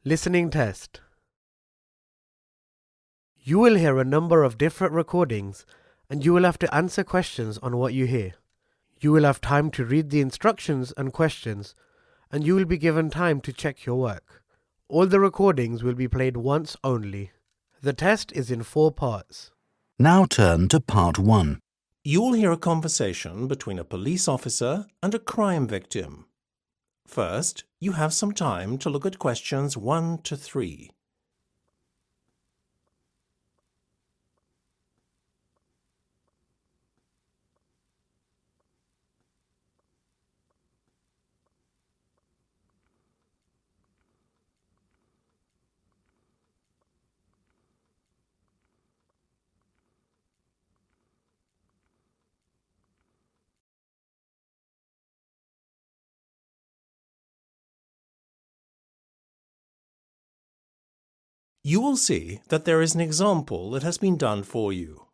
Listening test. You will hear a number of different recordings and you will have to answer questions on what you hear. You will have time to read the instructions and questions and you will be given time to check your work. All the recordings will be played once only. The test is in 4 parts. Now turn to part 1. You will hear a conversation between a police officer and a crime victim. First, you have some time to look at questions 1 to 3. You will see that there is an example that has been done for you.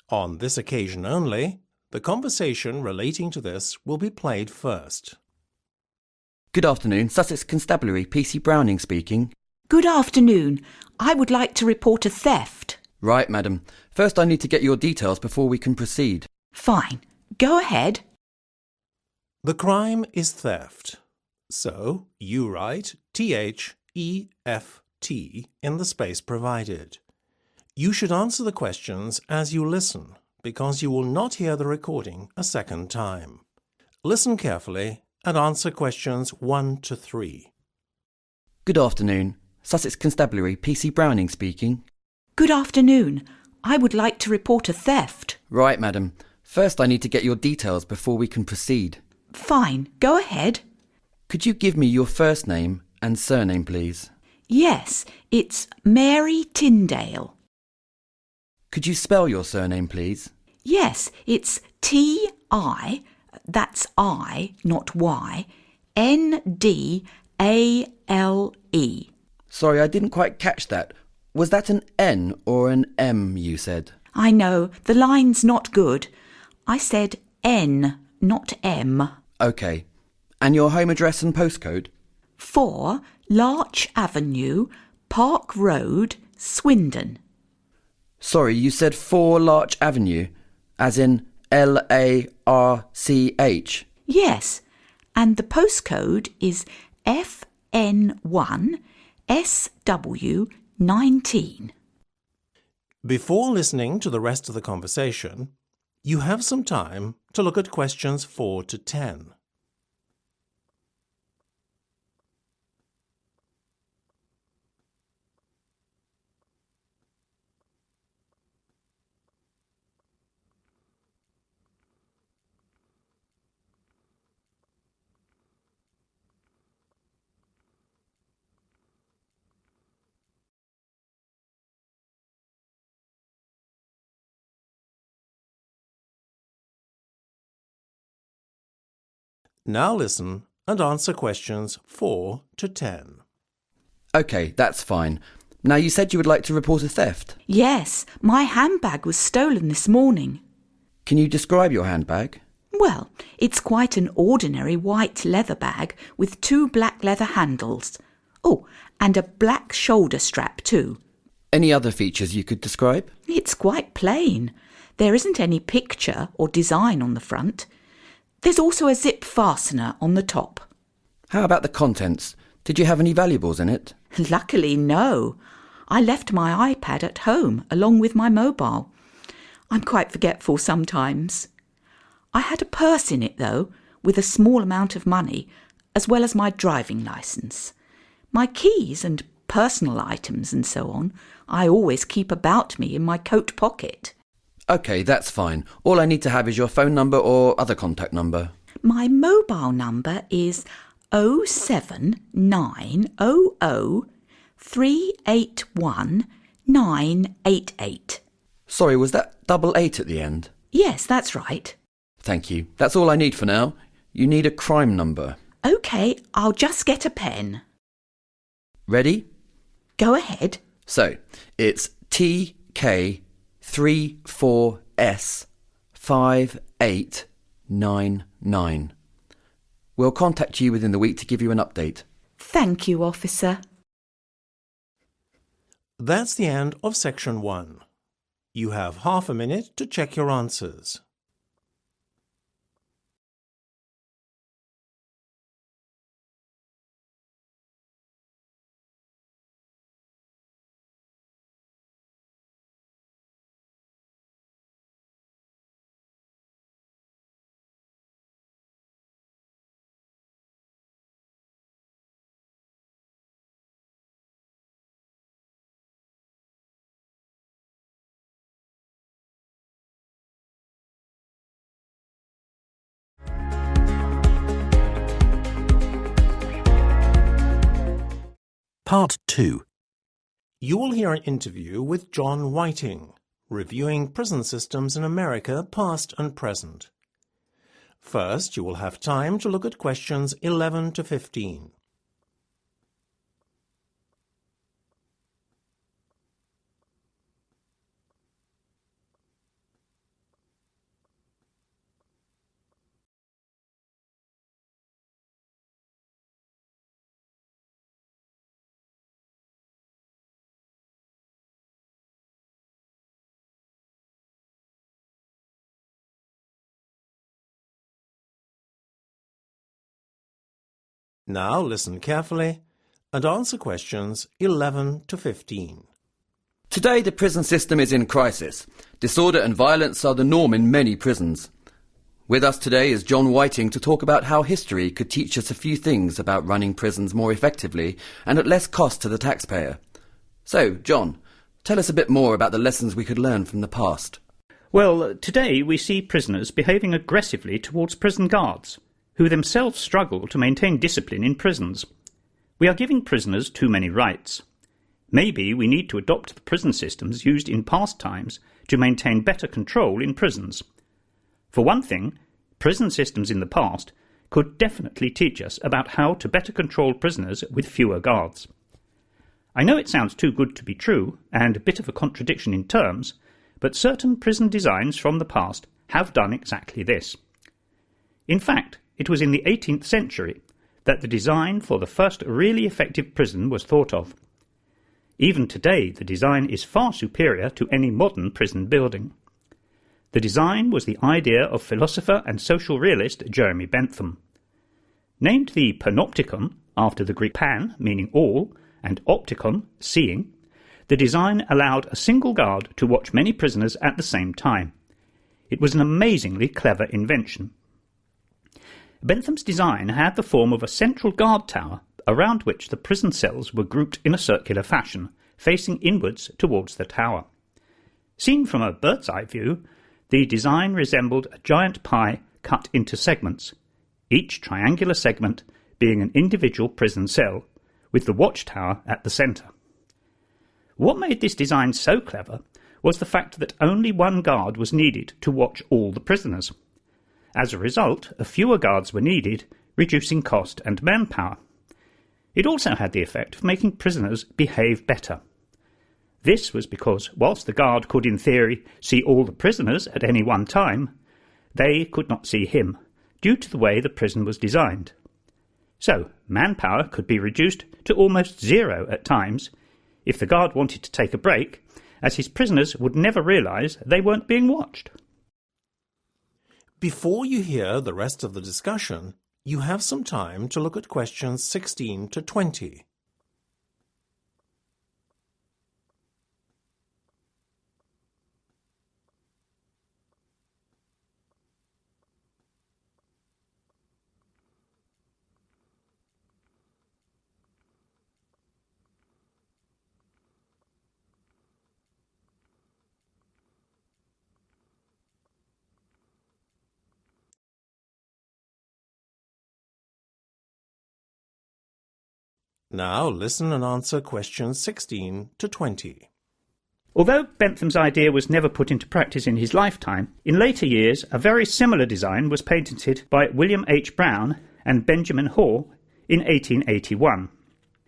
On this occasion only, the conversation relating to this will be played first. Good afternoon, Sussex Constabulary, PC Browning speaking. Good afternoon. I would like to report a theft. Right, madam. First I need to get your details before we can proceed. Fine. Go ahead. The crime is theft. So, you write THEFT in the space provided. You should answer the questions as you listen, because you will not hear the recording a second time. Listen carefully and answer questions 1 to 3. Good afternoon, Sussex Constabulary, PC Browning speaking. Good afternoon. I would like to report a theft. Right, madam. First I need to get your details before we can proceed. Fine. Go ahead. Could you give me your first name and surname, please? Yes, it's Mary Tyndale. Could you spell your surname, please? Yes, it's T-I, that's I, not Y, N-D-A-L-E. Sorry, I didn't quite catch that. Was that an N or an M you said? I know, the line's not good. I said N, not M. OK. And your home address and postcode? 4 Larch Avenue, Park Road, Swindon. Sorry, you said 4 Larch Avenue, as in L-A-R-C-H? Yes, and the postcode is FN1SW19. Before listening to the rest of the conversation, you have some time to look at questions 4 to 10. Now listen and answer questions 4 to 10. OK, that's fine. Now you said you would like to report a theft. Yes, my handbag was stolen this morning. Can you describe your handbag? Well, it's quite an ordinary white leather bag with 2 black leather handles. Oh, and a black shoulder strap too. Any other features you could describe? It's quite plain. There isn't any picture or design on the front. There's also a zip fastener on the top. How about the contents? Did you have any valuables in it? Luckily, no. I left my iPad at home along with my mobile. I'm quite forgetful sometimes. I had a purse in it, though, with a small amount of money, as well as my driving licence. My keys and personal items and so on, I always keep about me in my coat pocket. OK, that's fine. All I need to have is your phone number or other contact number. My mobile number is 07900381988. Sorry, was that 88 at the end? Yes, that's right. Thank you. That's all I need for now. You need a crime number. OK, I'll just get a pen. Ready? Go ahead. So, it's TK34S5899. We'll contact you within the week to give you an update. Thank you, officer. That's the end of section 1. You have half a minute to check your answers. Part 2. You will hear an interview with John Whiting, reviewing prison systems in America, past and present. First, you will have time to look at questions 11 to 15. Now listen carefully and answer questions 11 to 15. Today the prison system is in crisis. Disorder and violence are the norm in many prisons. With us today is John Whiting to talk about how history could teach us a few things about running prisons more effectively and at less cost to the taxpayer. So, John, tell us a bit more about the lessons we could learn from the past. Well, today we see prisoners behaving aggressively towards prison guards, who themselves struggle to maintain discipline in prisons. We are giving prisoners too many rights. Maybe we need to adopt the prison systems used in past times to maintain better control in prisons. For one thing, prison systems in the past could definitely teach us about how to better control prisoners with fewer guards. I know it sounds too good to be true, and a bit of a contradiction in terms, but certain prison designs from the past have done exactly this. In fact, it was in the 18th century that the design for the first really effective prison was thought of. Even today, the design is far superior to any modern prison building. The design was the idea of philosopher and social realist Jeremy Bentham. Named the Panopticon, after the Greek pan, meaning all, and opticon, seeing, the design allowed a single guard to watch many prisoners at the same time. It was an amazingly clever invention. Bentham's design had the form of a central guard tower around which the prison cells were grouped in a circular fashion, facing inwards towards the tower. Seen from a bird's-eye view, the design resembled a giant pie cut into segments, each triangular segment being an individual prison cell, with the watchtower at the centre. What made this design so clever was the fact that only one guard was needed to watch all the prisoners. As a result, fewer guards were needed, reducing cost and manpower. It also had the effect of making prisoners behave better. This was because, whilst the guard could in theory see all the prisoners at any one time, they could not see him, due to the way the prison was designed. So, manpower could be reduced to almost zero at times if the guard wanted to take a break, as his prisoners would never realise they weren't being watched. Before you hear the rest of the discussion, you have some time to look at questions 16 to 20. Now listen and answer questions 16 to 20. Although Bentham's idea was never put into practice in his lifetime, in later years a very similar design was patented by William H. Brown and Benjamin Hall in 1881.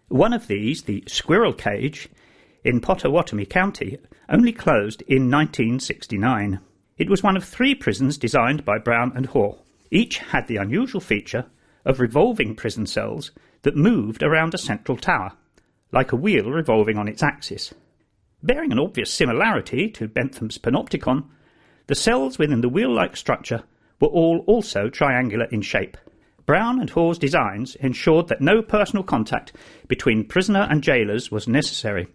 One of these, the Squirrel Cage, in Pottawatomie County, only closed in 1969. It was one of 3 prisons designed by Brown and Hall. Each had the unusual feature of revolving prison cells that moved around a central tower, like a wheel revolving on its axis. Bearing an obvious similarity to Bentham's panopticon, the cells within the wheel-like structure were all also triangular in shape. Brown and Hoare's designs ensured that no personal contact between prisoner and jailers was necessary.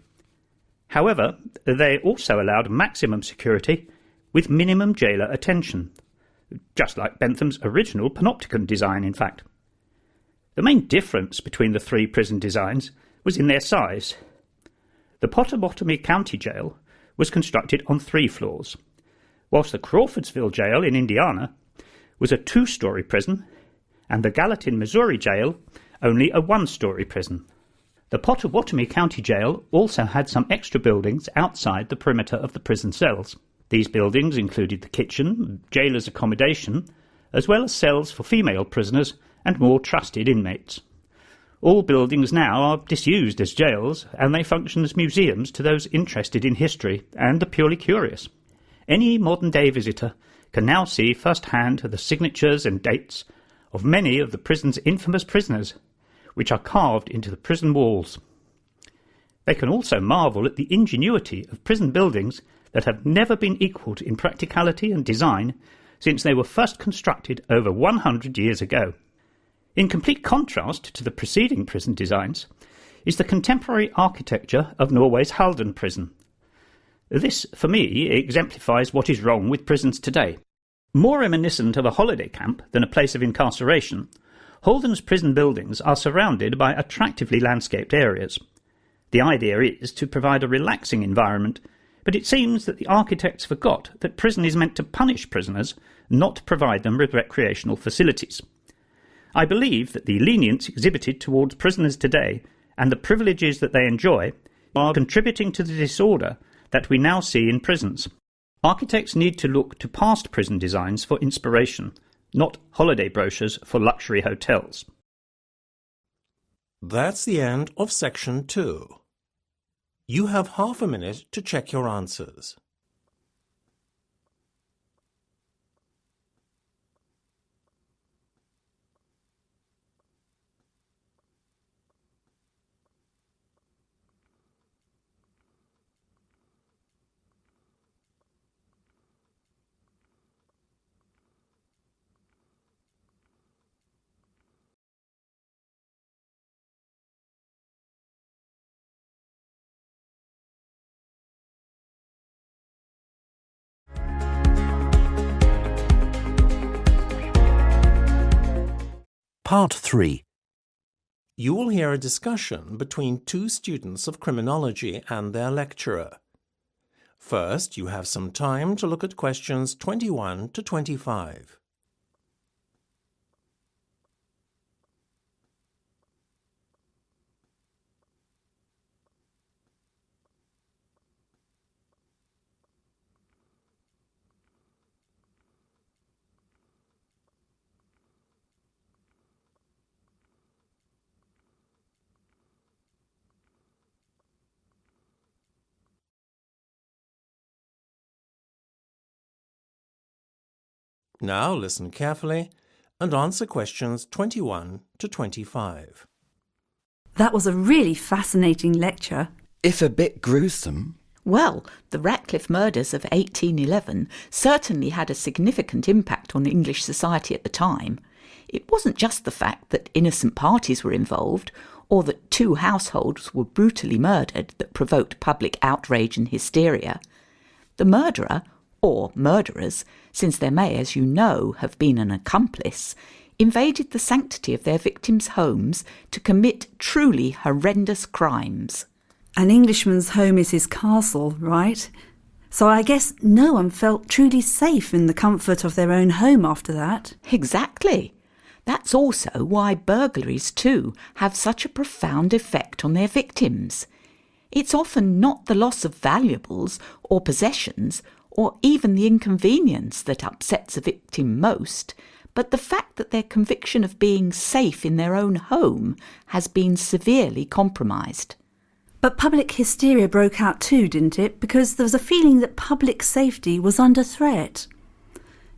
However, they also allowed maximum security with minimum jailer attention, just like Bentham's original panopticon design, in fact. The main difference between the three prison designs was in their size. The Pottawatomie County Jail was constructed on 3 floors, whilst the Crawfordsville Jail in Indiana was a 2-story prison, and the Gallatin, Missouri Jail only a 1-story prison. The Pottawatomie County Jail also had some extra buildings outside the perimeter of the prison cells. These buildings included the kitchen, jailers' accommodation, as well as cells for female prisoners and more trusted inmates. All buildings now are disused as jails, and they function as museums to those interested in history and the purely curious. Any modern-day visitor can now see firsthand the signatures and dates of many of the prison's infamous prisoners, which are carved into the prison walls. They can also marvel at the ingenuity of prison buildings that have never been equalled in practicality and design since they were first constructed over 100 years ago. In complete contrast to the preceding prison designs is the contemporary architecture of Norway's Halden prison. This, for me, exemplifies what is wrong with prisons today. More reminiscent of a holiday camp than a place of incarceration, Halden's prison buildings are surrounded by attractively landscaped areas. The idea is to provide a relaxing environment, but it seems that the architects forgot that prison is meant to punish prisoners, not provide them with recreational facilities. I believe that the lenience exhibited towards prisoners today and the privileges that they enjoy are contributing to the disorder that we now see in prisons. Architects need to look to past prison designs for inspiration, not holiday brochures for luxury hotels. That's the end of section 2. You have half a minute to check your answers. Part 3. You will hear a discussion between 2 students of criminology and their lecturer. First, you have some time to look at questions 21 to 25. Now listen carefully and answer questions 21 to 25. That was a really fascinating lecture. If a bit gruesome. Well, the Ratcliffe murders of 1811 certainly had a significant impact on English society at the time. It wasn't just the fact that innocent parties were involved, or that 2 households were brutally murdered that provoked public outrage and hysteria. The murderer, or murderers, since there may, as you know, have been an accomplice, invaded the sanctity of their victims' homes to commit truly horrendous crimes. An Englishman's home is his castle, right? So I guess no one felt truly safe in the comfort of their own home after that. Exactly. That's also why burglaries, too, have such a profound effect on their victims. It's often not the loss of valuables or possessions, or even the inconvenience that upsets a victim most, but the fact that their conviction of being safe in their own home has been severely compromised. But public hysteria broke out too, didn't it? Because there was a feeling that public safety was under threat.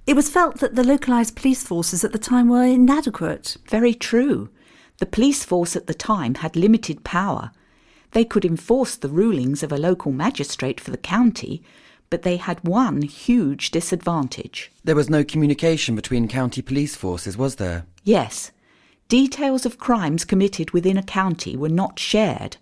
It was felt that the localised police forces at the time were inadequate. Very true. The police force at the time had limited power. They could enforce the rulings of a local magistrate for the county, but they had one huge disadvantage. There was no communication between county police forces, was there? Yes, details of crimes committed within a county were not shared.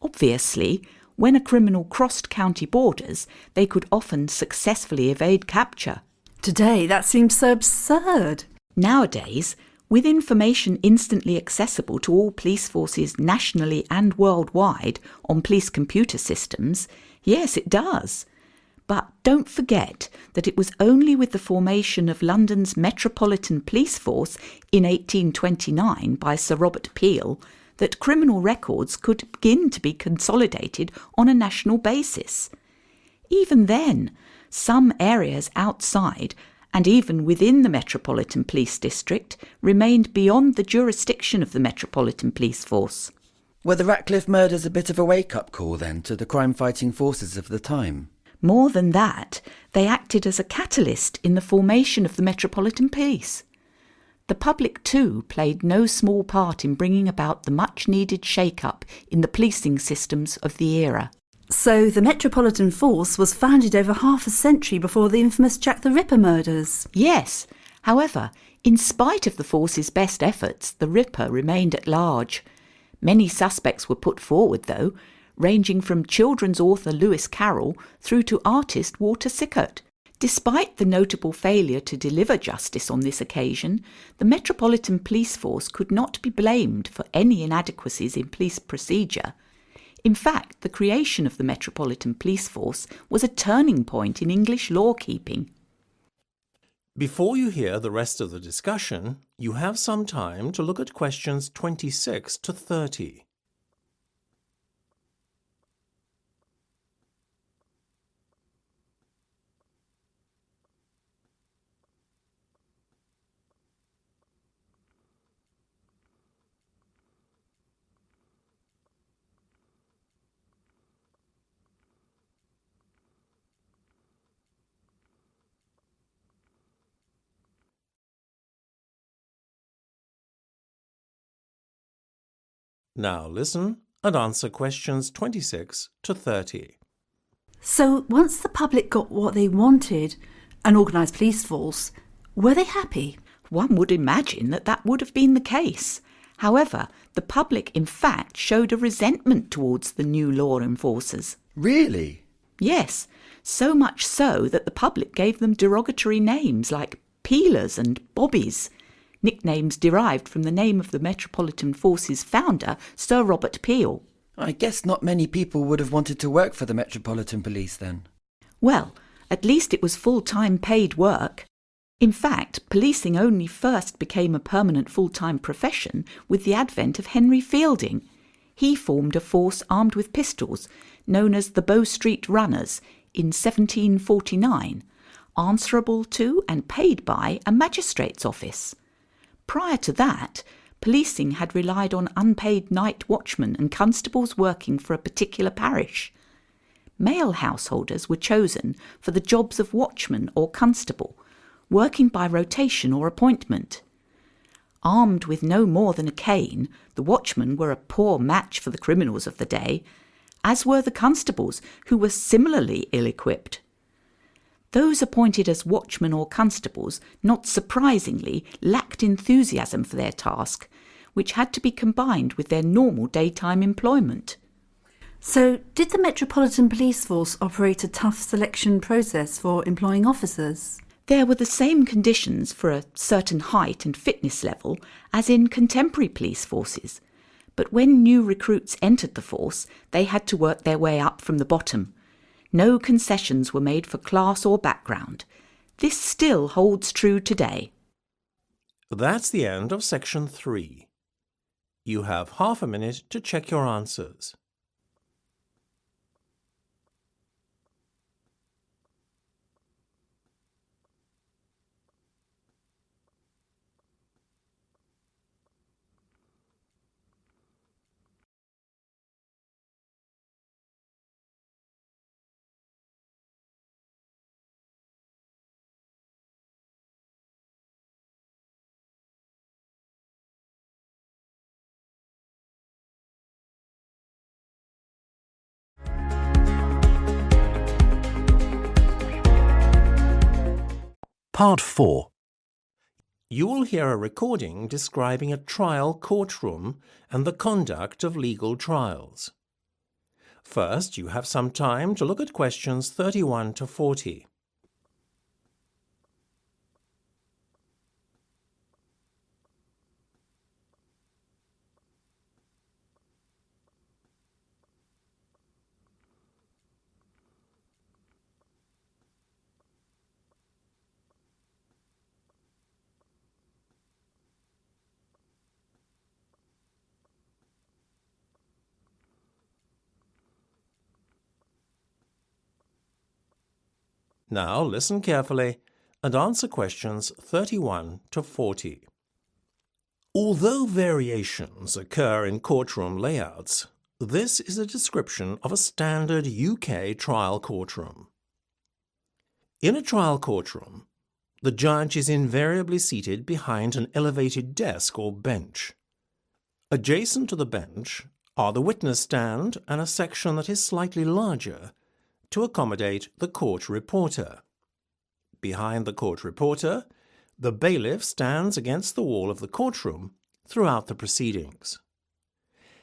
Obviously, when a criminal crossed county borders, they could often successfully evade capture. Today, that seems so absurd. Nowadays, with information instantly accessible to all police forces nationally and worldwide on police computer systems, yes, it does. But don't forget that it was only with the formation of London's Metropolitan Police Force in 1829 by Sir Robert Peel that criminal records could begin to be consolidated on a national basis. Even then, some areas outside and even within the Metropolitan Police District remained beyond the jurisdiction of the Metropolitan Police Force. Were the Ratcliffe murders a bit of a wake-up call then to the crime-fighting forces of the time? More than that, they acted as a catalyst in the formation of the Metropolitan Police. The public too played no small part in bringing about the much-needed shake-up in the policing systems of the era. So the Metropolitan Force was founded over half a century before the infamous Jack the Ripper murders. Yes, however, in spite of the force's best efforts, the Ripper remained at large. Many suspects were put forward, though, ranging from children's author Lewis Carroll through to artist Walter Sickert. Despite the notable failure to deliver justice on this occasion, the Metropolitan Police Force could not be blamed for any inadequacies in police procedure. In fact, the creation of the Metropolitan Police Force was a turning point in English law-keeping. Before you hear the rest of the discussion, you have some time to look at questions 26 to 30. Now listen and answer questions 26 to 30. So once the public got what they wanted, an organised police force, were they happy? One would imagine that that would have been the case. However, the public in fact showed a resentment towards the new law enforcers. Really? Yes, so much so that the public gave them derogatory names like peelers and bobbies, nicknames derived from the name of the Metropolitan Force's founder, Sir Robert Peel. I guess not many people would have wanted to work for the Metropolitan Police then. Well, at least it was full-time paid work. In fact, policing only first became a permanent full-time profession with the advent of Henry Fielding. He formed a force armed with pistols, known as the Bow Street Runners, in 1749, answerable to and paid by a magistrate's office. Prior to that, policing had relied on unpaid night watchmen and constables working for a particular parish. Male householders were chosen for the jobs of watchman or constable, working by rotation or appointment. Armed with no more than a cane, the watchmen were a poor match for the criminals of the day, as were the constables, who were similarly ill-equipped. Those appointed as watchmen or constables, not surprisingly, lacked enthusiasm for their task, which had to be combined with their normal daytime employment. So did the Metropolitan Police Force operate a tough selection process for employing officers? There were the same conditions for a certain height and fitness level as in contemporary police forces, but when new recruits entered the force, they had to work their way up from the bottom. No concessions were made for class or background. This still holds true today. That's the end of section 3. You have half a minute to check your answers. Part 4. You will hear a recording describing a trial courtroom and the conduct of legal trials. First, you have some time to look at questions 31 to 40. Now listen carefully and answer questions 31 to 40. Although variations occur in courtroom layouts, this is a description of a standard UK trial courtroom. In a trial courtroom, the judge is invariably seated behind an elevated desk or bench. Adjacent to the bench are the witness stand and a section that is slightly larger to accommodate the court reporter. Behind the court reporter, the bailiff stands against the wall of the courtroom throughout the proceedings.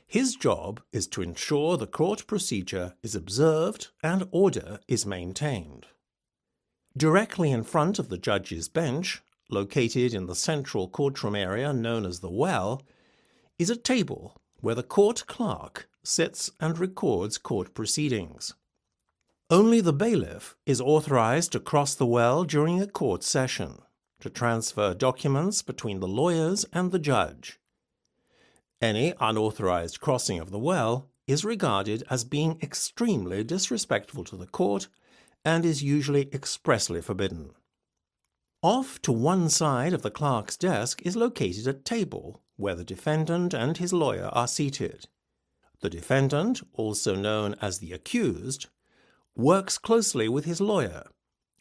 His job is to ensure the court procedure is observed and order is maintained. Directly in front of the judge's bench, located in the central courtroom area known as the well, is a table where the court clerk sits and records court proceedings. Only the bailiff is authorized to cross the well during a court session, to transfer documents between the lawyers and the judge. Any unauthorized crossing of the well is regarded as being extremely disrespectful to the court and is usually expressly forbidden. Off to one side of the clerk's desk is located a table where the defendant and his lawyer are seated. The defendant, also known as the accused, works closely with his lawyer,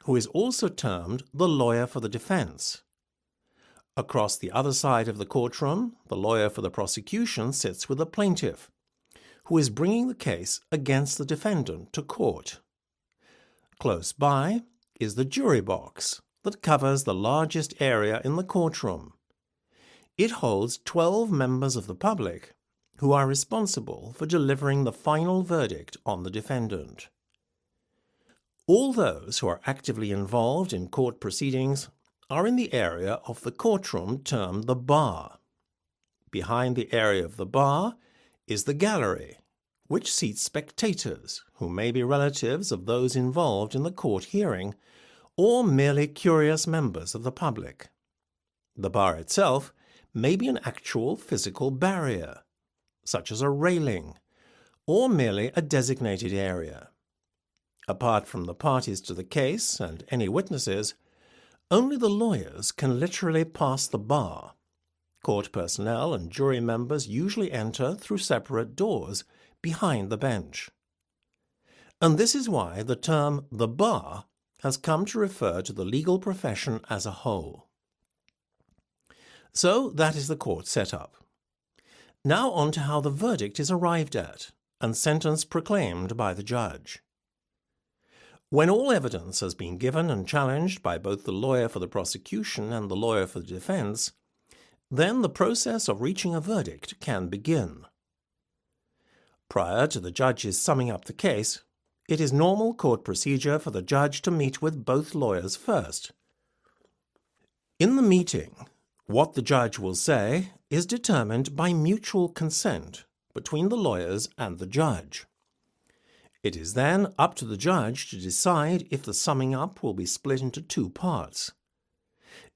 who is also termed the lawyer for the defense. Across the other side of the courtroom, the lawyer for the prosecution sits with the plaintiff, who is bringing the case against the defendant to court. Close by is the jury box that covers the largest area in the courtroom. It holds 12 members of the public who are responsible for delivering the final verdict on the defendant. All those who are actively involved in court proceedings are in the area of the courtroom termed the bar. Behind the area of the bar is the gallery, which seats spectators who may be relatives of those involved in the court hearing or merely curious members of the public. The bar itself may be an actual physical barrier, such as a railing, or merely a designated area. Apart from the parties to the case and any witnesses, only the lawyers can literally pass the bar. Court personnel and jury members usually enter through separate doors behind the bench. And this is why the term the bar has come to refer to the legal profession as a whole. So that is the court setup. Now on to how the verdict is arrived at and sentence proclaimed by the judge. When all evidence has been given and challenged by both the lawyer for the prosecution and the lawyer for the defense, then the process of reaching a verdict can begin. Prior to the judge's summing up the case, it is normal court procedure for the judge to meet with both lawyers first. In the meeting, what the judge will say is determined by mutual consent between the lawyers and the judge. It is then up to the judge to decide if the summing up will be split into two parts.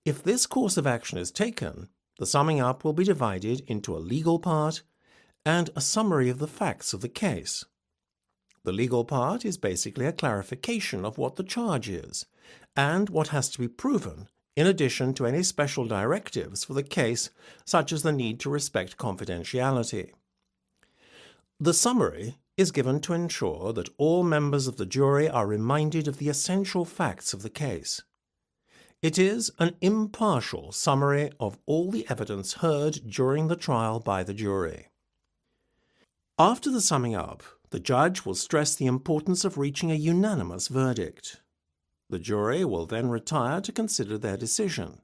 If this course of action is taken, the summing up will be divided into a legal part and a summary of the facts of the case. The legal part is basically a clarification of what the charge is and what has to be proven, in addition to any special directives for the case, such as the need to respect confidentiality. The summary is given to ensure that all members of the jury are reminded of the essential facts of the case. It is an impartial summary of all the evidence heard during the trial by the jury. After the summing up, the judge will stress the importance of reaching a unanimous verdict. The jury will then retire to consider their decision.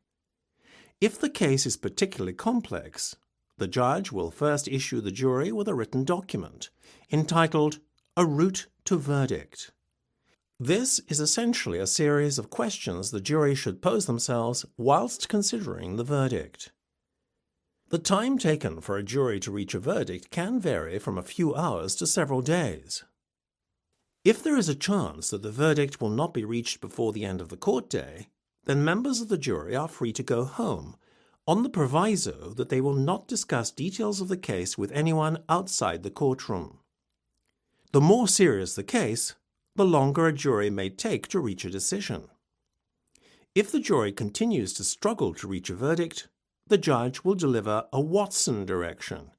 If the case is particularly complex, the judge will first issue the jury with a written document entitled A Route to Verdict. This is essentially a series of questions the jury should pose themselves whilst considering the verdict. The time taken for a jury to reach a verdict can vary from a few hours to several days. If there is a chance that the verdict will not be reached before the end of the court day, then members of the jury are free to go home, on the proviso that they will not discuss details of the case with anyone outside the courtroom. The more serious the case, the longer a jury may take to reach a decision. If the jury continues to struggle to reach a verdict, the judge will deliver a Watson direction,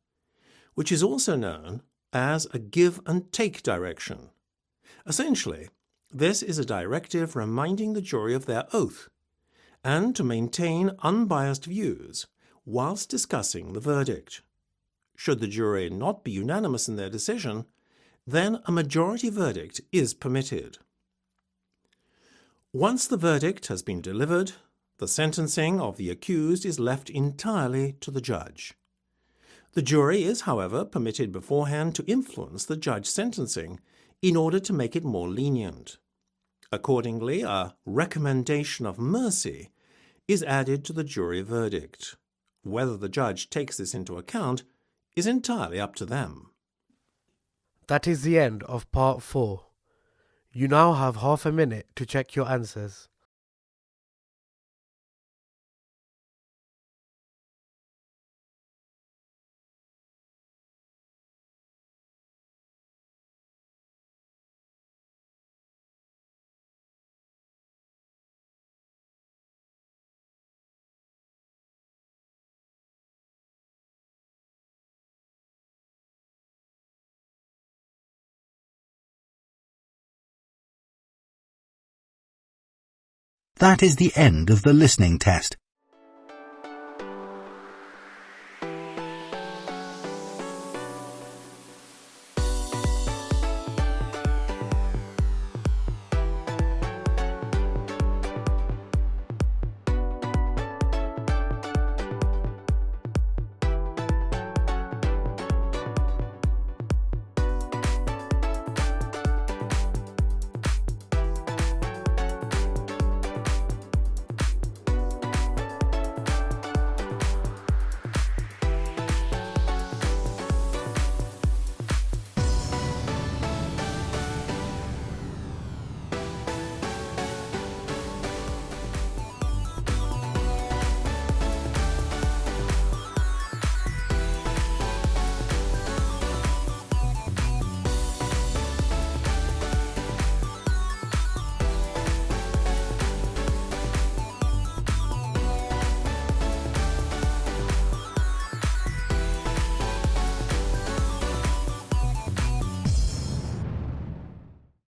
which is also known as a give and take direction. Essentially, this is a directive reminding the jury of their oath and to maintain unbiased views whilst discussing the verdict. Should the jury not be unanimous in their decision, then a majority verdict is permitted. Once the verdict has been delivered, the sentencing of the accused is left entirely to the judge. The jury is, however, permitted beforehand to influence the judge's sentencing in order to make it more lenient. Accordingly, a recommendation of mercy is added to the jury verdict. Whether the judge takes this into account is entirely up to them. That is the end of part 4. You now have half a minute to check your answers. That is the end of the listening test.